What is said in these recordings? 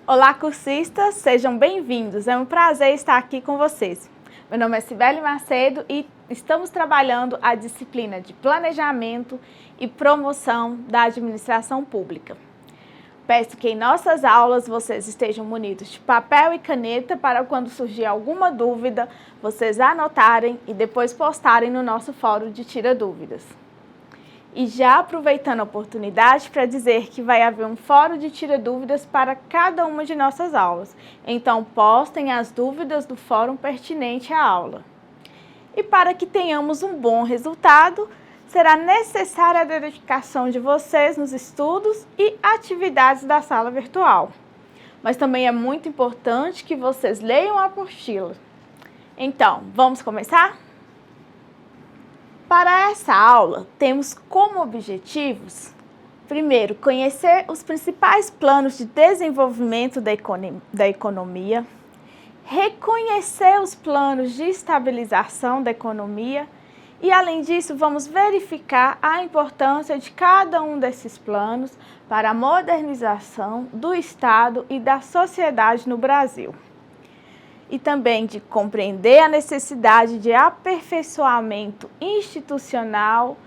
Olá, cursistas, sejam bem-vindos. É um prazer estar aqui com vocês. Meu nome é Cibele Macedo e estamos trabalhando a disciplina de Planejamento e Promoção da Administração Pública. Peço que em nossas aulas vocês estejam munidos de papel e caneta para quando surgir alguma dúvida, vocês anotarem e depois postarem no nosso fórum de Tira Dúvidas. E já aproveitando a oportunidade para dizer que vai haver um fórum de Tira Dúvidas para cada uma de nossas aulas. Então, postem as dúvidas do fórum pertinente à aula. E para que tenhamos um bom resultado, será necessária a dedicação de vocês nos estudos e atividades da sala virtual. Mas também é muito importante que vocês leiam a apostila. Então, vamos começar? Para essa aula, temos como objetivos, primeiro, conhecer os principais planos de desenvolvimento da economia, reconhecer os planos de estabilização da economia e, além disso, vamos verificar a importância de cada um desses planos para a modernização do Estado e da sociedade no Brasil. E também de compreender a necessidade de aperfeiçoamento institucional,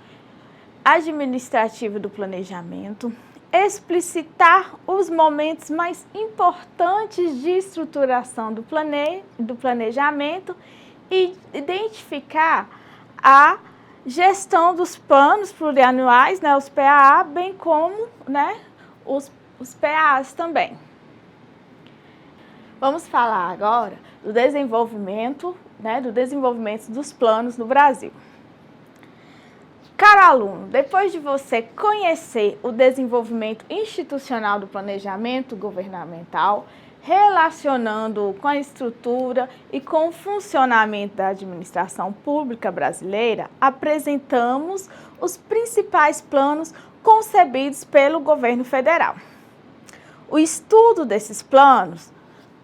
administrativo do planejamento, explicitar os momentos mais importantes de estruturação do planejamento e identificar a gestão dos planos plurianuais, os PAA, bem como os PAs também. Vamos falar agora do desenvolvimento dos planos no Brasil. Caro aluno, depois de você conhecer o desenvolvimento institucional do planejamento governamental, relacionando-o com a estrutura e com o funcionamento da administração pública brasileira, apresentamos os principais planos concebidos pelo governo federal. O estudo desses planos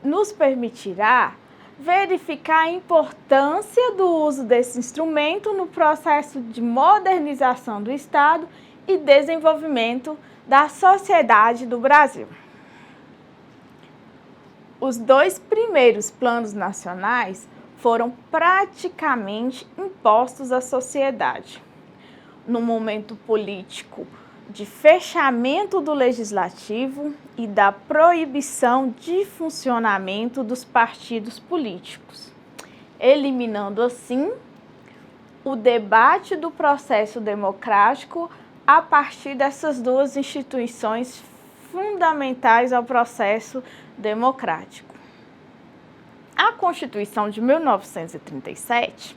nos permitirá verificar a importância do uso desse instrumento no processo de modernização do Estado e desenvolvimento da sociedade do Brasil. Os dois primeiros planos nacionais foram praticamente impostos à sociedade. No momento político de fechamento do legislativo e da proibição de funcionamento dos partidos políticos, eliminando assim o debate do processo democrático a partir dessas duas instituições fundamentais ao processo democrático. A Constituição de 1937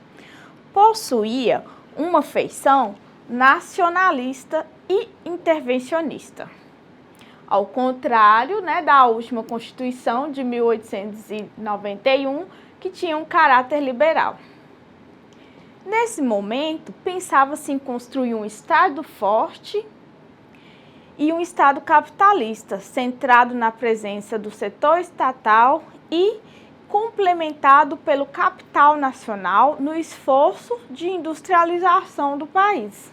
possuía uma feição nacionalista e intervencionista. Ao contrário da última Constituição de 1891, que tinha um caráter liberal. Nesse momento, pensava-se em construir um Estado forte e um Estado capitalista, centrado na presença do setor estatal e complementado pelo capital nacional no esforço de industrialização do país.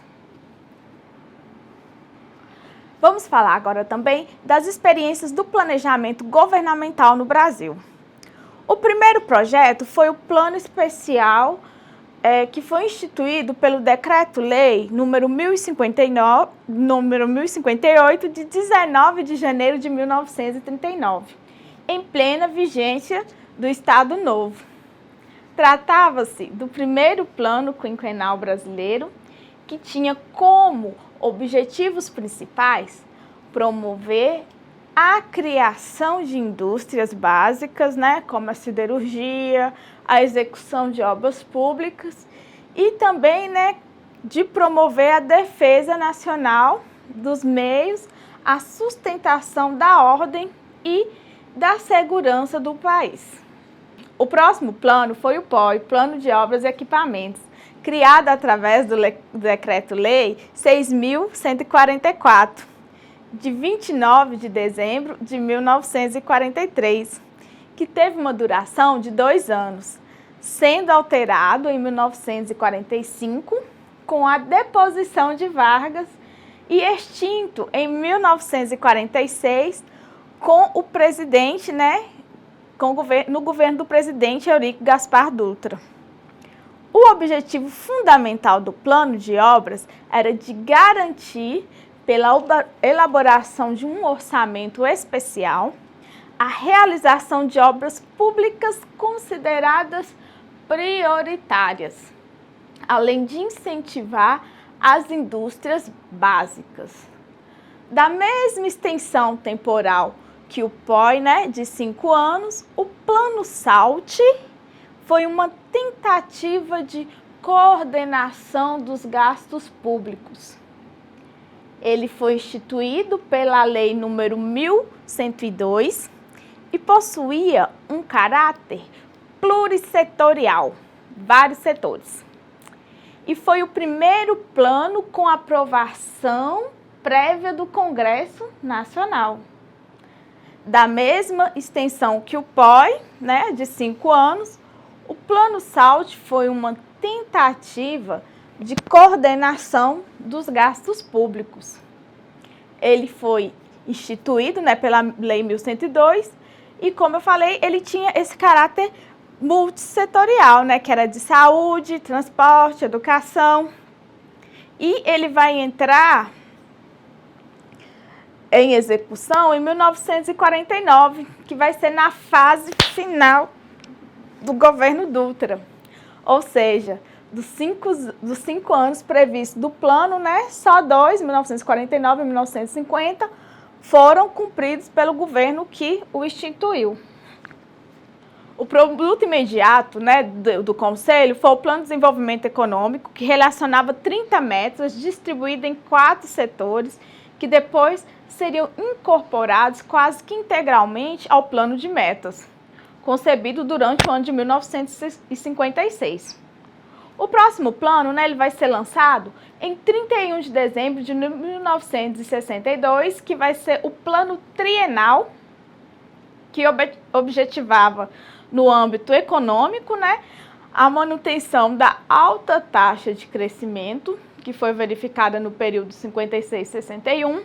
Vamos falar agora também das experiências do planejamento governamental no Brasil. O primeiro projeto foi o Plano Especial, que foi instituído pelo Decreto-Lei número 1058, de 19 de janeiro de 1939, em plena vigência do Estado Novo. Tratava-se do primeiro plano quinquenal brasileiro, que tinha como objetivos principais promover a criação de indústrias básicas, como a siderurgia, a execução de obras públicas e também de promover a defesa nacional dos meios, a sustentação da ordem e da segurança do país. O próximo plano foi o POE, Plano de Obras e Equipamentos, criado através do Decreto-Lei 6.144, de 29 de dezembro de 1943, que teve uma duração de 2 anos, sendo alterado em 1945 com a deposição de Vargas e extinto em 1946 com o presidente, né, no governo do presidente Eurico Gaspar Dutra. O objetivo fundamental do plano de obras era de garantir, pela elaboração de um orçamento especial, a realização de obras públicas consideradas prioritárias, além de incentivar as indústrias básicas. Da mesma extensão temporal que o POI, né, de 5 anos, o Plano SALT foi uma tentativa de coordenação dos gastos públicos. Ele foi instituído pela Lei nº 1102 e possuía um caráter plurissetorial, vários setores. E foi o primeiro plano com aprovação prévia do Congresso Nacional. Da mesma extensão que o POI, né, de 5 anos, o Plano SALT foi uma tentativa de coordenação dos gastos públicos. Ele foi instituído, né, pela Lei 1102 e, como eu falei, ele tinha esse caráter multissetorial, né, que era de saúde, transporte, educação. E ele vai entrar em execução em 1949, que vai ser na fase final do governo Dutra. Ou seja, dos cinco anos previstos do plano, né, só 2, 1949 e 1950, foram cumpridos pelo governo que o instituiu. O produto imediato, né, do Conselho foi o Plano de Desenvolvimento Econômico, que relacionava 30 metas distribuídas em 4 setores, que depois seriam incorporados quase que integralmente ao Plano de Metas, concebido durante o ano de 1956. O próximo plano, né, ele vai ser lançado em 31 de dezembro de 1962, que vai ser o Plano Trienal, que objetivava, no âmbito econômico, né, a manutenção da alta taxa de crescimento, que foi verificada no período 56-61,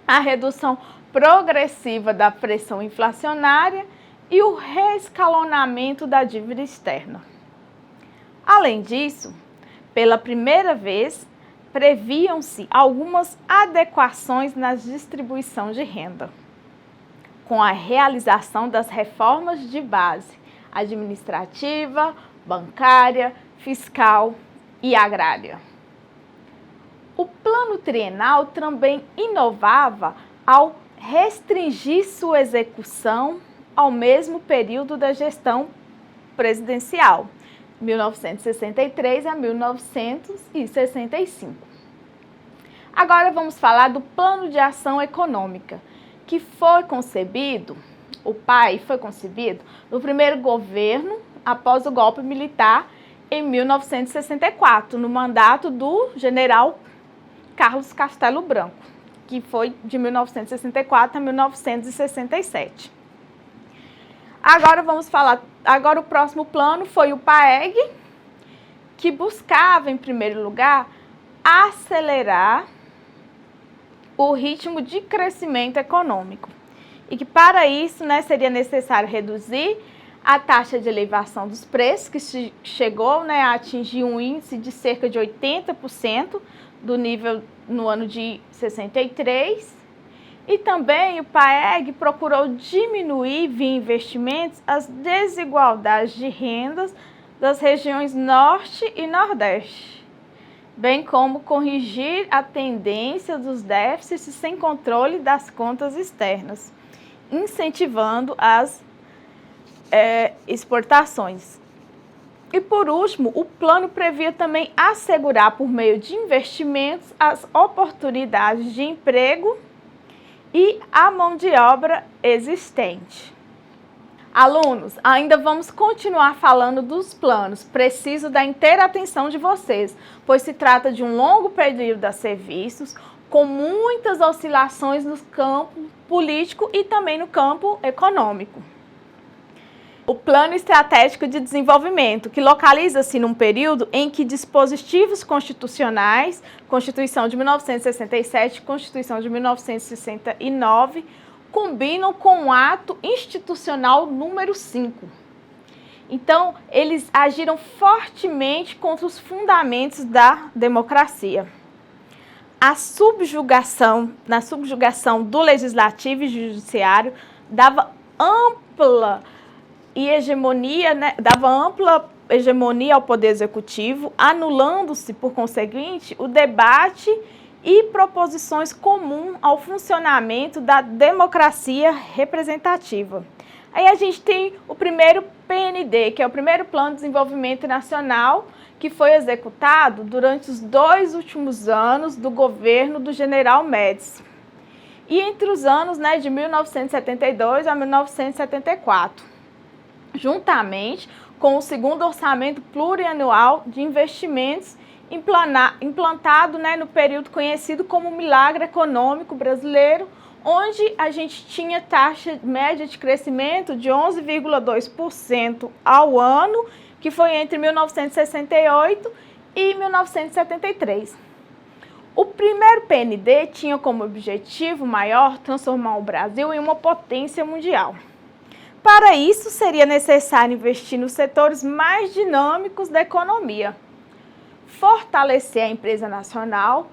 a redução progressiva da pressão inflacionária e o reescalonamento da dívida externa. Além disso, pela primeira vez, previam-se algumas adequações na distribuição de renda, com a realização das reformas de base administrativa, bancária, fiscal e agrária. O plano trienal também inovava ao restringir sua execução ao mesmo período da gestão presidencial, 1963 a 1965. Agora vamos falar do Plano de Ação Econômica, que foi concebido, o PAI foi concebido no primeiro governo após o golpe militar em 1964, no mandato do general Carlos Castelo Branco, que foi de 1964 a 1967. Agora o próximo plano foi o PAEG, que buscava, em primeiro lugar, acelerar o ritmo de crescimento econômico e que para isso, né, seria necessário reduzir a taxa de elevação dos preços, que chegou, né, a atingir um índice de cerca de 80% do nível no ano de 63, e também o PAEG procurou diminuir via investimentos as desigualdades de rendas das regiões Norte e Nordeste, bem como corrigir a tendência dos déficits sem controle das contas externas, incentivando as exportações. E por último, o plano previa também assegurar, por meio de investimentos, as oportunidades de emprego e a mão de obra existente. Alunos, ainda vamos continuar falando dos planos. Preciso da inteira atenção de vocês, pois se trata de um longo período a serviços, com muitas oscilações no campo político e também no campo econômico. O Plano Estratégico de Desenvolvimento, que localiza-se num período em que dispositivos constitucionais, Constituição de 1967, Constituição de 1969, combinam com o ato institucional número 5. Então, eles agiram fortemente contra os fundamentos da democracia. Na subjugação do legislativo e judiciário dava ampla hegemonia ao poder executivo, anulando-se, por conseguinte, o debate e proposições comuns ao funcionamento da democracia representativa. Aí a gente tem o primeiro PND, que é o primeiro Plano de Desenvolvimento Nacional, que foi executado durante os 2 últimos anos do governo do General Médici. E entre os anos de 1972 a 1974, juntamente com o segundo orçamento plurianual de investimentos implantado no período conhecido como Milagre Econômico Brasileiro, onde a gente tinha taxa média de crescimento de 11,2% ao ano, que foi entre 1968 e 1973. O primeiro PND tinha como objetivo maior transformar o Brasil em uma potência mundial. Para isso, seria necessário investir nos setores mais dinâmicos da economia, fortalecer a empresa nacional,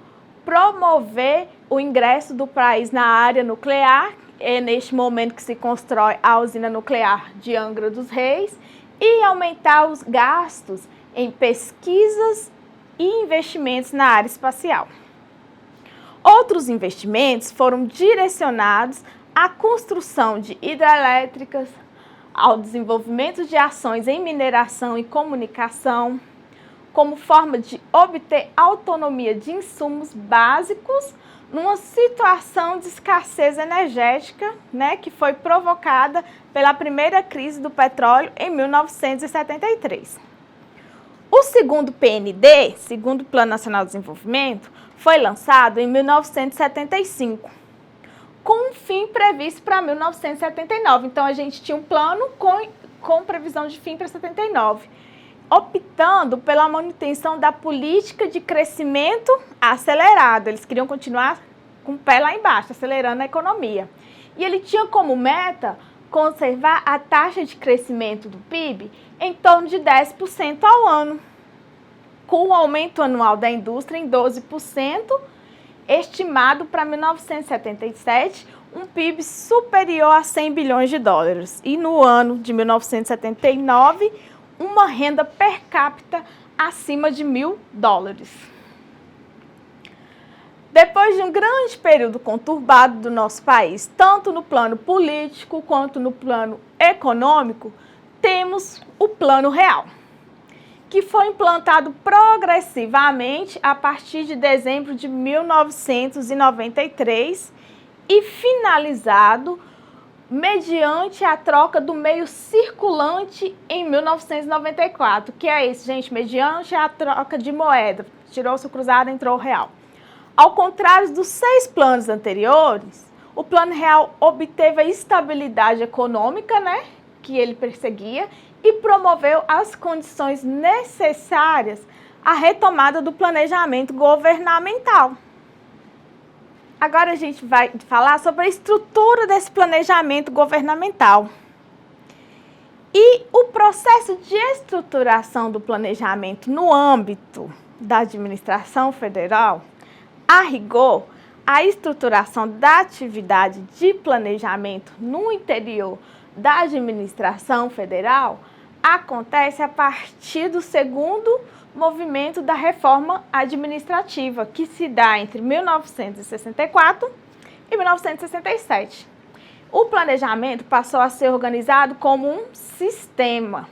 promover o ingresso do país na área nuclear, é neste momento que se constrói a usina nuclear de Angra dos Reis, e aumentar os gastos em pesquisas e investimentos na área espacial. Outros investimentos foram direcionados à construção de hidrelétricas, ao desenvolvimento de ações em mineração e comunicação, como forma de obter autonomia de insumos básicos numa situação de escassez energética, que foi provocada pela primeira crise do petróleo em 1973. O segundo PND, segundo Plano Nacional de Desenvolvimento, foi lançado em 1975, com um fim previsto para 1979. Então, a gente tinha um plano com previsão de fim para 79, optando pela manutenção da política de crescimento acelerado. Eles queriam continuar com o pé lá embaixo, acelerando a economia. E ele tinha como meta conservar a taxa de crescimento do PIB em torno de 10% ao ano, com o aumento anual da indústria em 12%, estimado para 1977, um PIB superior a 100 bilhões de dólares. E no ano de 1979, uma renda per capita acima de $1.000. Depois de um grande período conturbado do nosso país, tanto no plano político quanto no plano econômico, temos o Plano Real, que foi implantado progressivamente a partir de dezembro de 1993 e finalizado mediante a troca do meio circulante em 1994, que é isso, gente, mediante a troca de moeda, tirou-se o cruzado, entrou o real. Ao contrário dos 6 planos anteriores, o Plano Real obteve a estabilidade econômica, que ele perseguia, e promoveu as condições necessárias à retomada do planejamento governamental. Agora a gente vai falar sobre a estrutura desse planejamento governamental. E o processo de estruturação do planejamento no âmbito da administração federal, a rigor, a estruturação da atividade de planejamento no interior da administração federal acontece a partir do segundo movimento da reforma administrativa, que se dá entre 1964 e 1967. O planejamento passou a ser organizado como um sistema,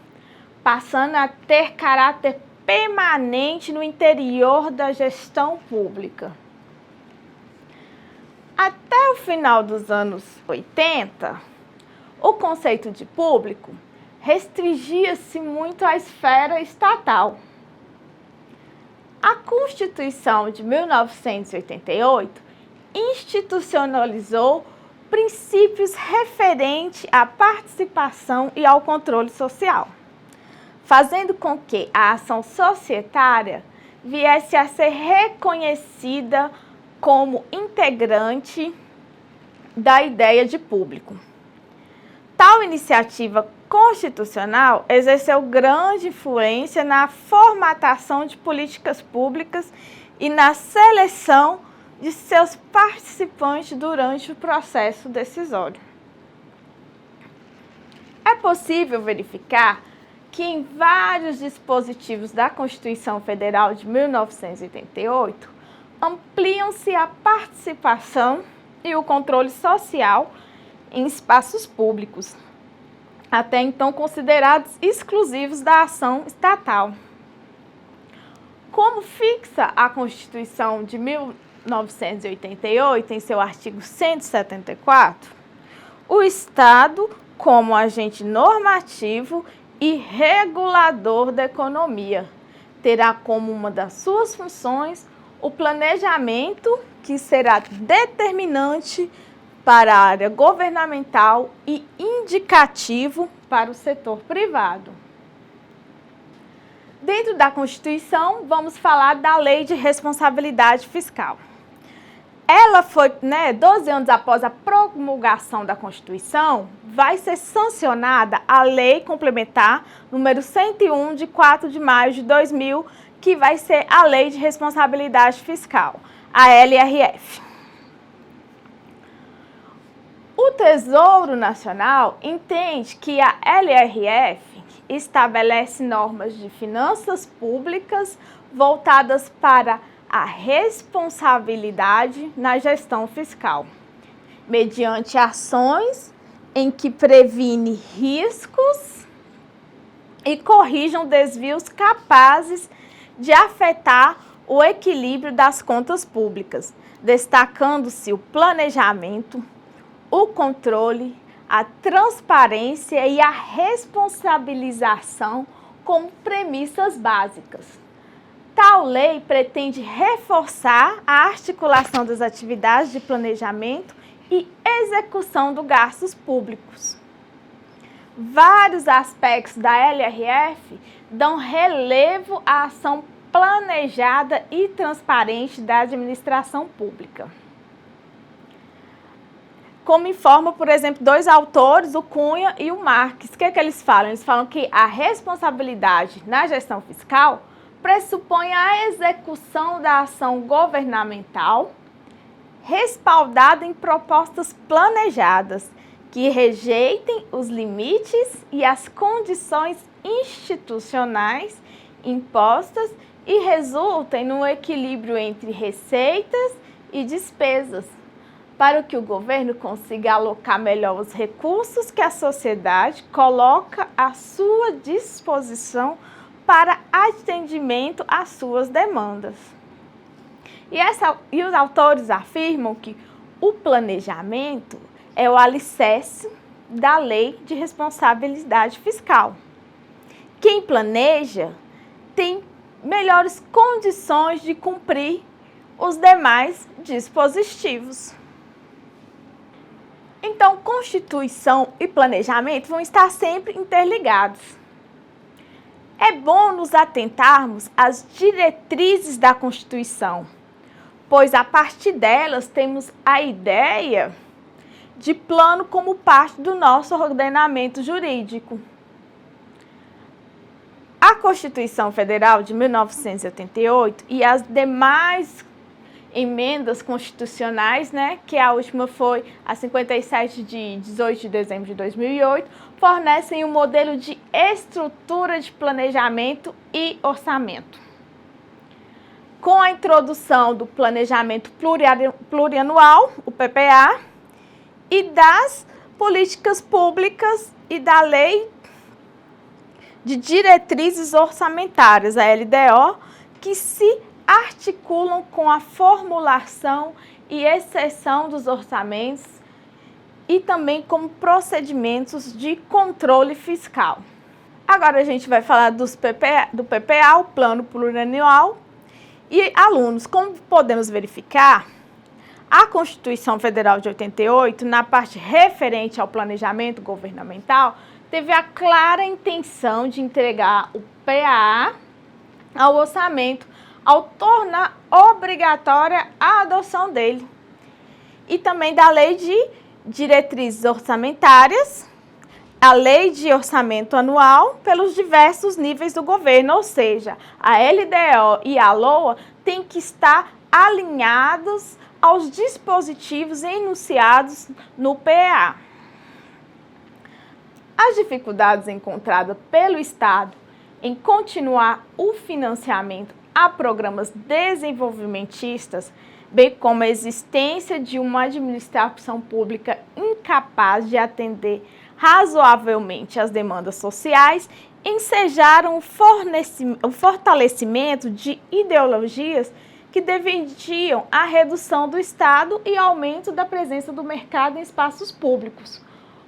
passando a ter caráter permanente no interior da gestão pública. Até o final dos anos 80, o conceito de público restringia-se muito à esfera estatal. A Constituição de 1988 institucionalizou princípios referentes à participação e ao controle social, fazendo com que a ação societária viesse a ser reconhecida como integrante da ideia de público. Tal iniciativa constitucional exerceu grande influência na formatação de políticas públicas e na seleção de seus participantes durante o processo decisório. É possível verificar que em vários dispositivos da Constituição Federal de 1988 ampliam-se a participação e o controle social em espaços públicos, até então considerados exclusivos da ação estatal. Como fixa a Constituição de 1988 em seu artigo 174, o Estado, como agente normativo e regulador da economia, terá como uma das suas funções o planejamento, que será determinante para a área governamental e indicativo para o setor privado. Dentro da Constituição, vamos falar da Lei de Responsabilidade Fiscal. Ela foi, 12 anos após a promulgação da Constituição, vai ser sancionada a Lei Complementar número 101, de 4 de maio de 2000, que vai ser a Lei de Responsabilidade Fiscal, a LRF. O Tesouro Nacional entende que a LRF estabelece normas de finanças públicas voltadas para a responsabilidade na gestão fiscal, mediante ações em que previne riscos e corrijam desvios capazes de afetar o equilíbrio das contas públicas, destacando-se o planejamento, o controle, a transparência e a responsabilização como premissas básicas. Tal lei pretende reforçar a articulação das atividades de planejamento e execução dos gastos públicos. Vários aspectos da LRF dão relevo à ação planejada e transparente da administração pública. Como informam, por exemplo, dois autores, o Cunha e o Marques. O que eles falam? Eles falam que a responsabilidade na gestão fiscal pressupõe a execução da ação governamental respaldada em propostas planejadas que rejeitem os limites e as condições institucionais impostas e resultem no equilíbrio entre receitas e despesas, para que o governo consiga alocar melhor os recursos que a sociedade coloca à sua disposição para atendimento às suas demandas. E os autores afirmam que o planejamento é o alicerce da Lei de Responsabilidade Fiscal. Quem planeja tem melhores condições de cumprir os demais dispositivos. Então, Constituição e planejamento vão estar sempre interligados. É bom nos atentarmos às diretrizes da Constituição, pois a partir delas temos a ideia de plano como parte do nosso ordenamento jurídico. A Constituição Federal de 1988 e as demais emendas constitucionais, que a última foi a 57 de 18 de dezembro de 2008, fornecem um modelo de estrutura de planejamento e orçamento. Com a introdução do planejamento plurianual, o PPA, e das políticas públicas e da Lei de Diretrizes Orçamentárias, a LDO, que se articulam com a formulação e exceção dos orçamentos e também com procedimentos de controle fiscal. Agora a gente vai falar do PPA, o Plano Plurianual. E alunos, como podemos verificar, a Constituição Federal de 88, na parte referente ao planejamento governamental, teve a clara intenção de entregar o PAA ao orçamento, ao tornar obrigatória a adoção dele. E também da Lei de diretrizes orçamentárias, a lei de orçamento anual pelos diversos níveis do governo, ou seja, a LDO e a LOA têm que estar alinhados aos dispositivos enunciados no PEA. As dificuldades encontradas pelo Estado em continuar o financiamento a programas desenvolvimentistas, bem como a existência de uma administração pública incapaz de atender razoavelmente as demandas sociais, ensejaram o fortalecimento de ideologias que defendiam a redução do Estado e aumento da presença do mercado em espaços públicos.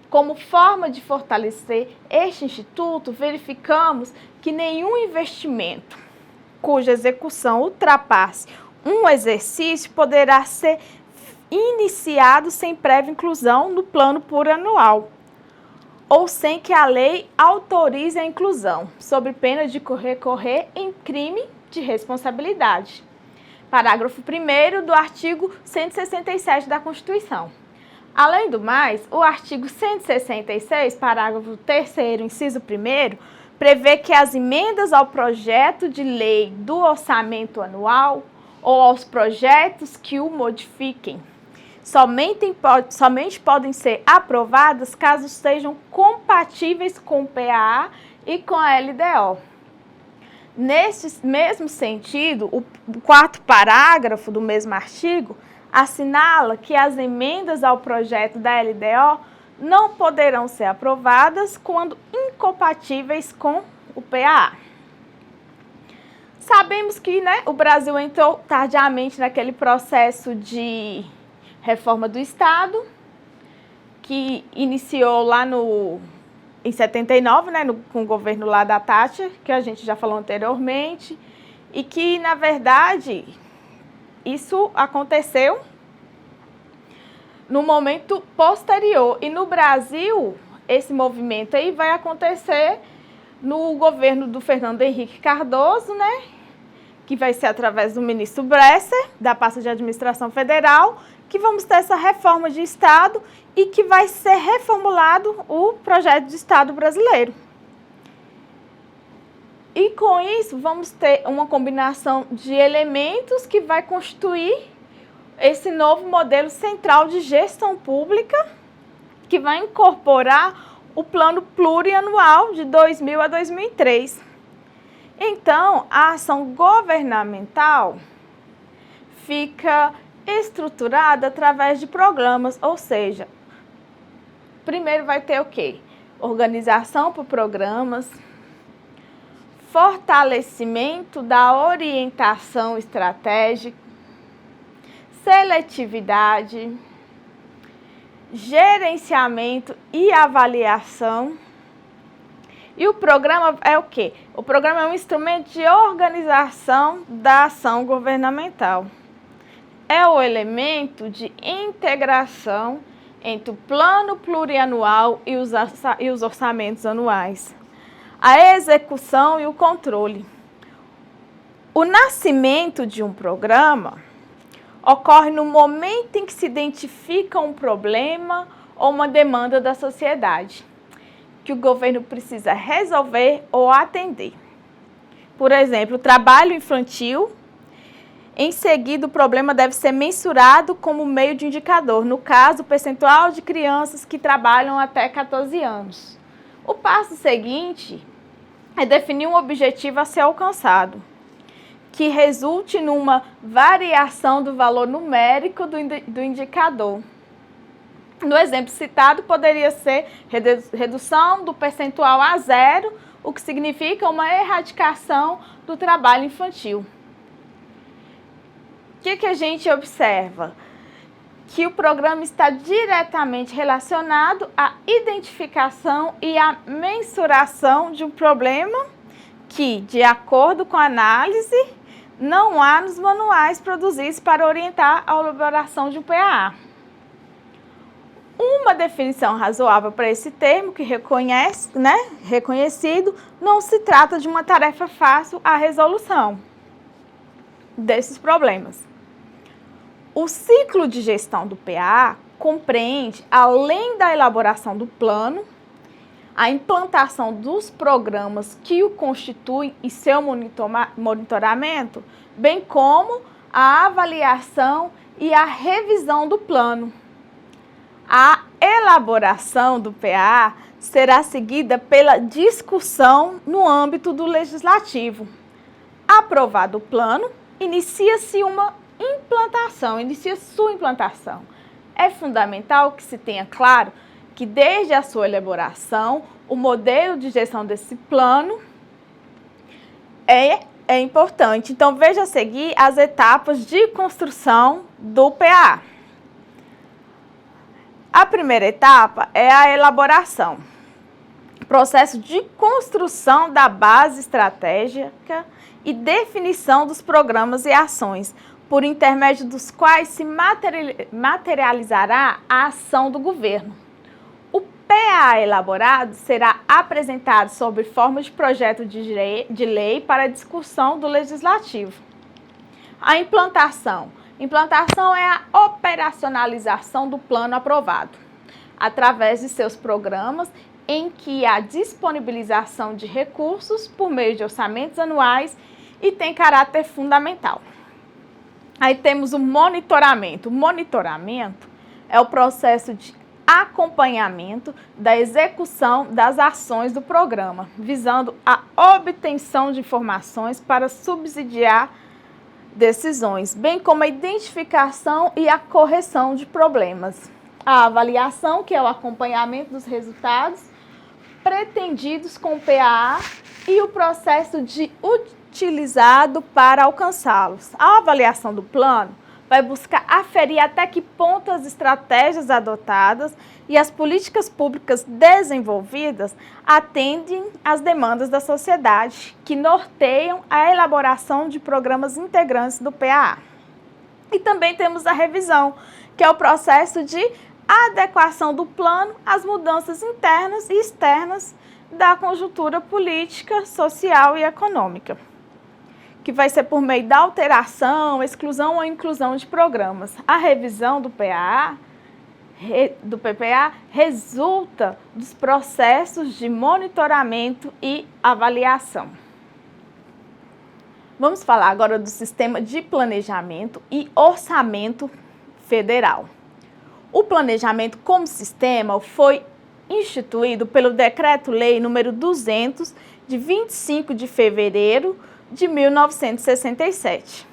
Como forma de fortalecer este instituto, verificamos que nenhum investimento cuja execução ultrapasse um exercício poderá ser iniciado sem prévia inclusão no plano plurianual, ou sem que a lei autorize a inclusão, sob pena de recorrer em crime de responsabilidade. Parágrafo 1º do artigo 167 da Constituição. Além do mais, o artigo 166, parágrafo 3º, inciso 1º, prevê que as emendas ao projeto de lei do orçamento anual ou aos projetos que o modifiquem somente podem ser aprovadas caso sejam compatíveis com o PAA e com a LDO. Nesse mesmo sentido, o 4º parágrafo do mesmo artigo assinala que as emendas ao projeto da LDO não poderão ser aprovadas quando incompatíveis com o PAA. Sabemos que o Brasil entrou tardiamente naquele processo de reforma do Estado, que iniciou lá em 79, com o governo lá da Thatcher, que a gente já falou anteriormente, e que, na verdade, isso aconteceu no momento posterior. E no Brasil, esse movimento aí vai acontecer no governo do Fernando Henrique Cardoso, que vai ser através do ministro Bresser, da pasta de administração federal, que vamos ter essa reforma de Estado e que vai ser reformulado o projeto de Estado brasileiro. E com isso, vamos ter uma combinação de elementos que vai constituir esse novo modelo central de gestão pública, que vai incorporar o plano plurianual de 2000 a 2003. Então, a ação governamental fica estruturada através de programas, ou seja, primeiro vai ter o quê? Organização por programas, fortalecimento da orientação estratégica, seletividade, gerenciamento e avaliação. E o programa é o quê? O programa é um instrumento de organização da ação governamental. É o elemento de integração entre o plano plurianual e os orçamentos anuais, a execução e o controle. O nascimento de um programa ocorre no momento em que se identifica um problema ou uma demanda da sociedade, que o governo precisa resolver ou atender. Por exemplo, o trabalho infantil. Em seguida, o problema deve ser mensurado como meio de indicador, no caso, o percentual de crianças que trabalham até 14 anos. O passo seguinte é definir um objetivo a ser alcançado, que resulte numa variação do valor numérico do indicador. No exemplo citado, poderia ser redução do percentual a 0, o que significa uma erradicação do trabalho infantil. O que a gente observa? Que o programa está diretamente relacionado à identificação e à mensuração de um problema que, de acordo com a análise, não há nos manuais produzidos para orientar a elaboração de um PAA. Uma definição razoável para esse termo, que reconhecido, não se trata de uma tarefa fácil a resolução desses problemas. O ciclo de gestão do PAA compreende, além da elaboração do plano, a implantação dos programas que o constituem e seu monitoramento, bem como a avaliação e a revisão do plano. A elaboração do PA será seguida pela discussão no âmbito do legislativo. Aprovado o plano, inicia-se sua implantação. É fundamental que se tenha claro que desde a sua elaboração, o modelo de gestão desse plano é importante. Então, veja a seguir as etapas de construção do PA. A primeira etapa é a elaboração, processo de construção da base estratégica e definição dos programas e ações, por intermédio dos quais se materializará a ação do governo. O PA elaborado será apresentado sob forma de projeto de lei para discussão do Legislativo. A implantação. Implantação é a operacionalização do plano aprovado, através de seus programas, em que há disponibilização de recursos por meio de orçamentos anuais e tem caráter fundamental. Aí temos o monitoramento. O monitoramento é o processo de acompanhamento da execução das ações do programa, visando a obtenção de informações para subsidiar decisões, bem como a identificação e a correção de problemas. A avaliação, que é o acompanhamento dos resultados pretendidos com o PA e o processo de utilizado para alcançá-los. A avaliação do plano vai buscar aferir até que ponto as estratégias adotadas e as políticas públicas desenvolvidas atendem às demandas da sociedade, que norteiam a elaboração de programas integrantes do PA. E também temos a revisão, que é o processo de adequação do plano às mudanças internas e externas da conjuntura política, social e econômica, que vai ser por meio da alteração, exclusão ou inclusão de programas. A revisão do PPA resulta dos processos de monitoramento e avaliação. Vamos falar agora do sistema de planejamento e orçamento federal. O planejamento como sistema foi instituído pelo Decreto-Lei número 200, de 25 de fevereiro de 1967.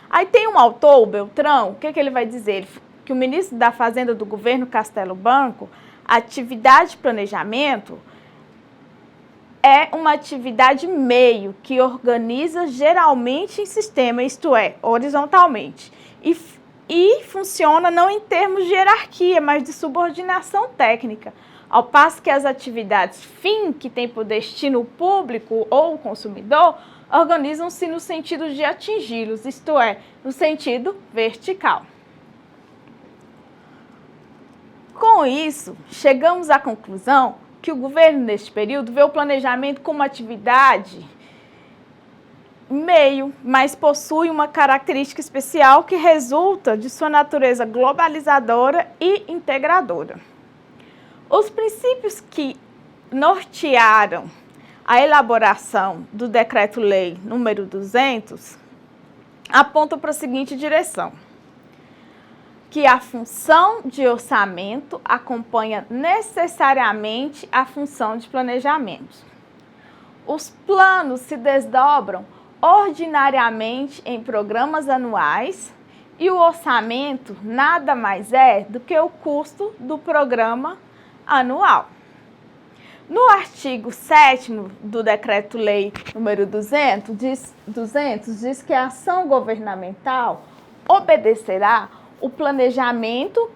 Aí tem um autor, o Beltrão, o que ele vai dizer? Que o ministro da Fazenda do governo Castelo Branco, a atividade de planejamento é uma atividade meio que organiza geralmente em sistema, isto é, horizontalmente, e funciona não em termos de hierarquia, mas de subordinação técnica, ao passo que as atividades fim, que têm por destino o público ou o consumidor, organizam-se no sentido de atingi-los, isto é, no sentido vertical. Com isso, chegamos à conclusão que o governo, neste período, vê o planejamento como atividade meio, mas possui uma característica especial que resulta de sua natureza globalizadora e integradora. Os princípios que nortearam a elaboração do Decreto-Lei número 200 apontam para a seguinte direção: que a função de orçamento acompanha necessariamente a função de planejamento. Os planos se desdobram ordinariamente em programas anuais e o orçamento nada mais é do que o custo do programa anual. No artigo 7º do Decreto-Lei número 200 diz que a ação governamental obedecerá o planejamento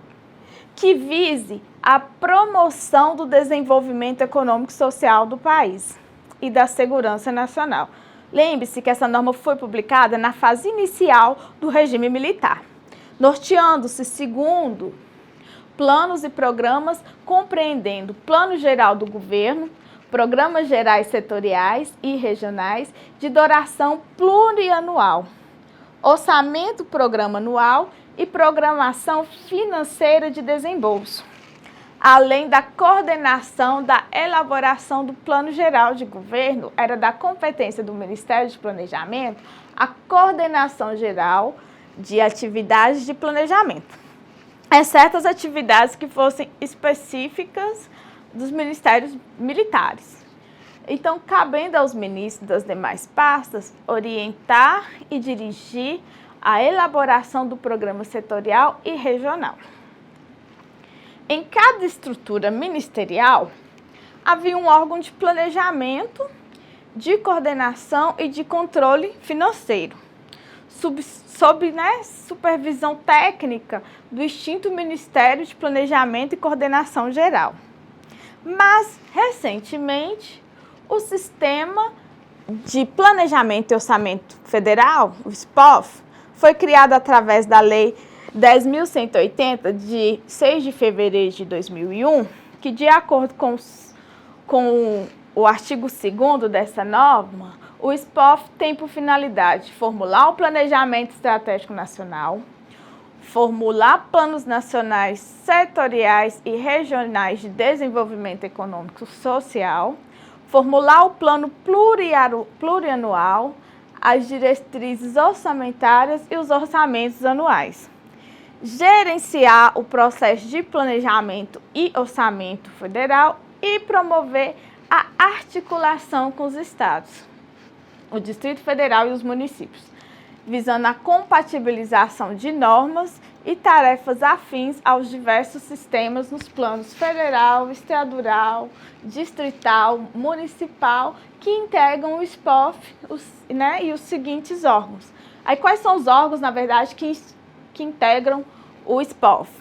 que vise a promoção do desenvolvimento econômico e social do país e da segurança nacional. Lembre-se que essa norma foi publicada na fase inicial do regime militar, norteando-se segundo planos e programas compreendendo Plano Geral do Governo, Programas Gerais Setoriais e Regionais de duração plurianual, Orçamento Programa Anual e programação financeira de desembolso, além da coordenação da elaboração do Plano Geral de Governo. Era da competência do Ministério de Planejamento a coordenação geral de atividades de planejamento, exceto as atividades que fossem específicas dos ministérios militares. Então, cabendo aos ministros das demais pastas orientar e dirigir a elaboração do programa setorial e regional. Em cada estrutura ministerial, havia um órgão de planejamento, de coordenação e de controle financeiro, sob supervisão técnica do extinto Ministério de Planejamento e Coordenação Geral. Mas, recentemente, o Sistema de Planejamento e Orçamento Federal, o SPOF, foi criado através da Lei 10.180, de 6 de fevereiro de 2001, que, de acordo com o artigo 2º dessa norma, o SPOF tem por finalidade formular o Planejamento Estratégico Nacional, formular planos nacionais, setoriais e regionais de desenvolvimento econômico e social, formular o plano plurianual, as diretrizes orçamentárias e os orçamentos anuais, gerenciar o processo de planejamento e orçamento federal e promover a articulação com os estados, o Distrito Federal e os municípios, visando a compatibilização de normas e tarefas afins aos diversos sistemas nos planos federal, estadual, distrital, municipal, que integram o SPOF e os seguintes órgãos. Aí, quais são os órgãos, na verdade, que integram o SPOF?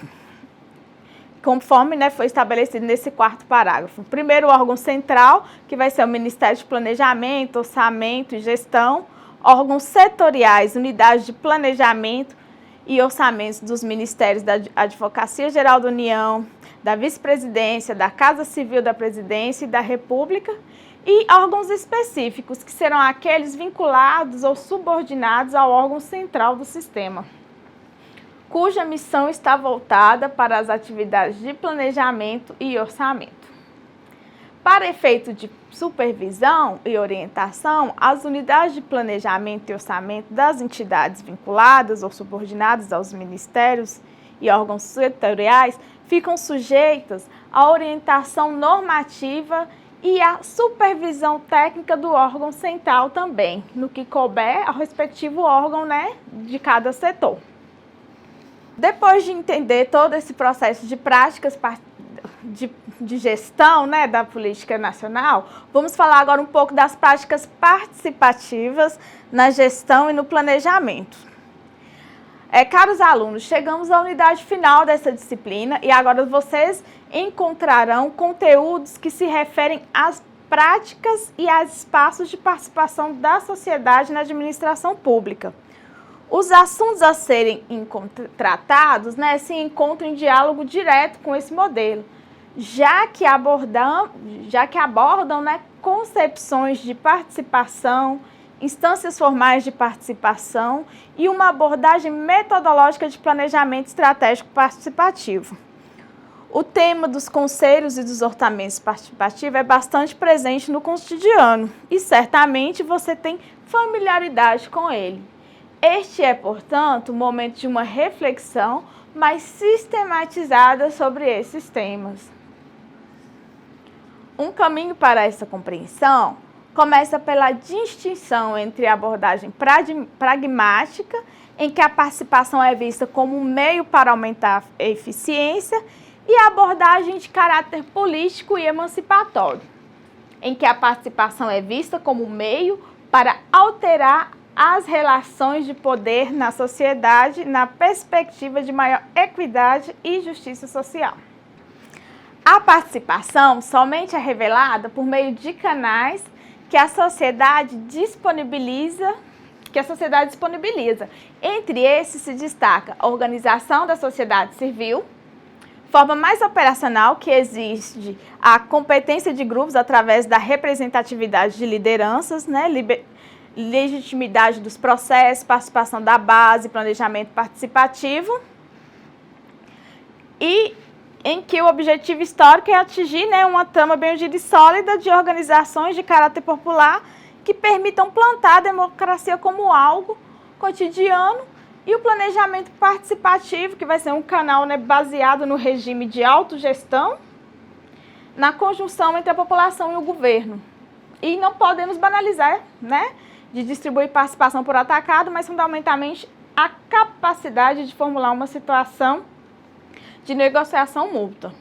Conforme foi estabelecido nesse 4º parágrafo. O primeiro órgão central, que vai ser o Ministério de Planejamento, Orçamento e Gestão, órgãos setoriais, unidades de planejamento e orçamentos dos Ministérios da Advocacia Geral da União, da Vice-Presidência, da Casa Civil da Presidência e da República, e órgãos específicos, que serão aqueles vinculados ou subordinados ao órgão central do sistema, cuja missão está voltada para as atividades de planejamento e orçamento. Para efeito de supervisão e orientação, as unidades de planejamento e orçamento das entidades vinculadas ou subordinadas aos ministérios e órgãos setoriais ficam sujeitas à orientação normativa e à supervisão técnica do órgão central também, no que couber ao respectivo órgão, de cada setor. Depois de entender todo esse processo de práticas de gestão, da política nacional, vamos falar agora um pouco das práticas participativas na gestão e no planejamento. Caros alunos, chegamos à unidade final dessa disciplina e agora vocês encontrarão conteúdos que se referem às práticas e aos espaços de participação da sociedade na administração pública. Os assuntos a serem tratados se encontram em diálogo direto com esse modelo, já que abordam concepções de participação, instâncias formais de participação e uma abordagem metodológica de planejamento estratégico participativo. O tema dos conselhos e dos orçamentos participativos é bastante presente no cotidiano e certamente você tem familiaridade com ele. Este é, portanto, o momento de uma reflexão mais sistematizada sobre esses temas. Um caminho para essa compreensão começa pela distinção entre a abordagem pragmática, em que a participação é vista como um meio para aumentar a eficiência, e a abordagem de caráter político e emancipatório, em que a participação é vista como um meio para alterar as relações de poder na sociedade na perspectiva de maior equidade e justiça social. A participação somente é revelada por meio de canais que a sociedade disponibiliza. Entre esses se destaca a organização da sociedade civil, forma mais operacional que exige a competência de grupos através da representatividade de lideranças, legitimidade dos processos, participação da base, planejamento participativo, e em que o objetivo histórico é atingir, né, uma trama bem ungida e sólida de organizações de caráter popular que permitam plantar a democracia como algo cotidiano, e o planejamento participativo, que vai ser um canal, né, baseado no regime de autogestão, na conjunção entre a população e o governo. E não podemos banalizar, né, de distribuir participação por atacado, mas fundamentalmente a capacidade de formular uma situação de negociação mútua.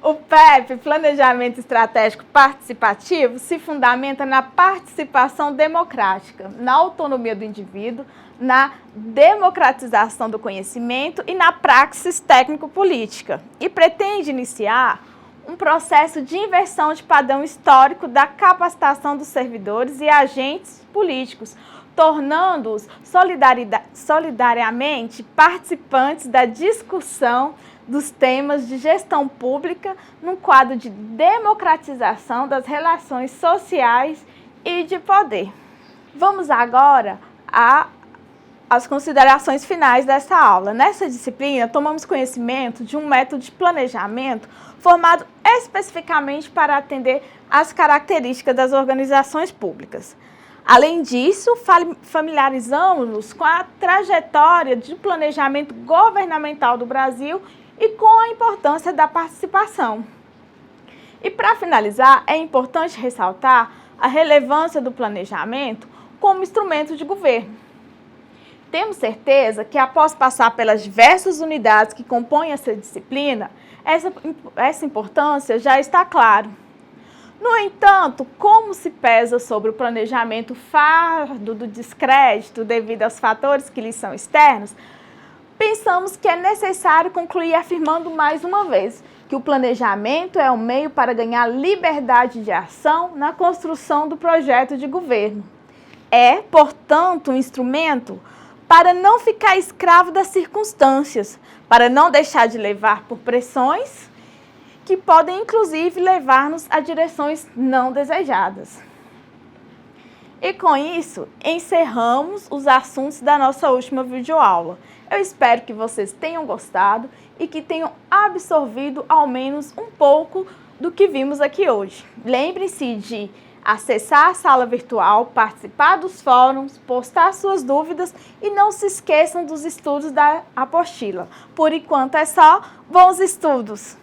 O PEP, Planejamento Estratégico Participativo, se fundamenta na participação democrática, na autonomia do indivíduo, na democratização do conhecimento e na praxis técnico-política, e pretende iniciar um processo de inversão de padrão histórico da capacitação dos servidores e agentes políticos, tornando-os solidariamente participantes da discussão dos temas de gestão pública num quadro de democratização das relações sociais e de poder. Vamos agora às considerações finais dessa aula. Nessa disciplina, tomamos conhecimento de um método de planejamento formado especificamente para atender às características das organizações públicas. Além disso, familiarizamos-nos com a trajetória de planejamento governamental do Brasil e com a importância da participação. E para finalizar, é importante ressaltar a relevância do planejamento como instrumento de governo. Temos certeza que, após passar pelas diversas unidades que compõem essa disciplina, essa importância já está clara. No entanto, como se pesa sobre o planejamento o fardo do descrédito devido aos fatores que lhe são externos, pensamos que é necessário concluir afirmando mais uma vez que o planejamento é um meio para ganhar liberdade de ação na construção do projeto de governo. É, portanto, um instrumento para não ficar escravo das circunstâncias, para não deixar de levar por pressões que podem, inclusive, levar-nos a direções não desejadas. E com isso, encerramos os assuntos da nossa última videoaula. Eu espero que vocês tenham gostado e que tenham absorvido ao menos um pouco do que vimos aqui hoje. Lembre-se de acessar a sala virtual, participar dos fóruns, postar suas dúvidas e não se esqueçam dos estudos da apostila. Por enquanto é só, bons estudos!